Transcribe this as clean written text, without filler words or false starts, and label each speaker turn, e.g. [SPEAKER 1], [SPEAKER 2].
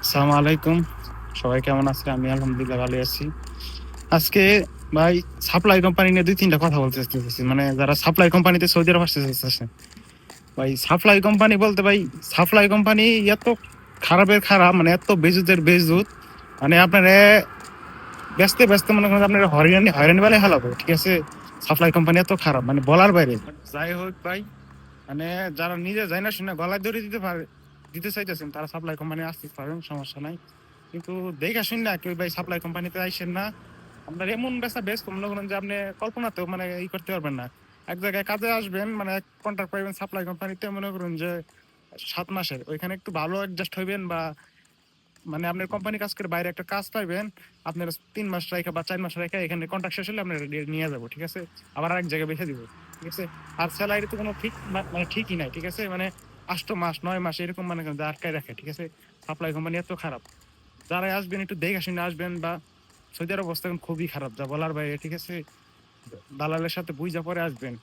[SPEAKER 1] আসসালামু আলাইকুম। সবাই কেমন আছে? আমি আলহামদুলিল্লাহ ভালো আছি। আজকে ভাই সাপ্লাই কোম্পানি নিয়ে ২-৩ টা কথা বলতে চাইতেছি। মানে যারা সাপ্লাই কোম্পানিতে সৌদি আরব আসতে চাইতেছে। ভাই সাপ্লাই কোম্পানি বলতে ভাই সাপ্লাই কোম্পানি এত খারাপের খারাপ, মানে এত বেজুতের বেজুত। মানে আপনারে ব্যস্তে ব্যস্তে মনে করেন আপনার হয়রানি হয়রানি বেলায় হালাবো, ঠিক আছে? সাপ্লাই কোম্পানি এত খারাপ, মানে বলার বাইরে। যাই হোক ভাই, মানে যারা নিজে যায় না শুনে গলায় দড়ি দিতে চাইতেছেন তারা সাপ্লাই কোম্পানি আসতে পারেন, সমস্যা নাই। কিন্তু দেখা শুন না কেউ ভাই সাপ্লাই কোম্পানিতে আইসেন না। আপনার এমন বেচা বেশ মনে করেন যে আপনি কল্পনাতেও মানে করতে পারবেন না। এক জায়গায় কাজে আসবেন, মানে কন্ট্রাক্ট পাইবেন সাপ্লাই কোম্পানিতে, মনে করুন যে 7 মাসের, ওইখানে একটু ভালো অ্যাডজাস্ট হইবেন বা মানে আপনার কোম্পানি কাজ করে বাইরে একটা কাজ পাইবেন। আপনার 3 মাস রাখা বা 4 মাস রাখা এখানে কন্ট্রাক্ট শেষ হলে আপনার নিয়ে যাবো, ঠিক আছে? আবার আরেক জায়গায় বেছে দিব, ঠিক আছে? আর স্যালারি তো কোনো ঠিক মানে ঠিকই নাই, ঠিক আছে? মানে 8 মাস 9 মাস এরকম মানে আটকায় রাখে, ঠিক আছে? সাপ্লাই কোম্পানি এত খারাপ। যারা আসবেন একটু দেখে শুনে আসবেন, বা সৌদি আরব অবস্থা এখন খুবই খারাপ, যা বলার বাইরে, ঠিক আছে? দালালের সাথে বুঝা পরে আসবেন।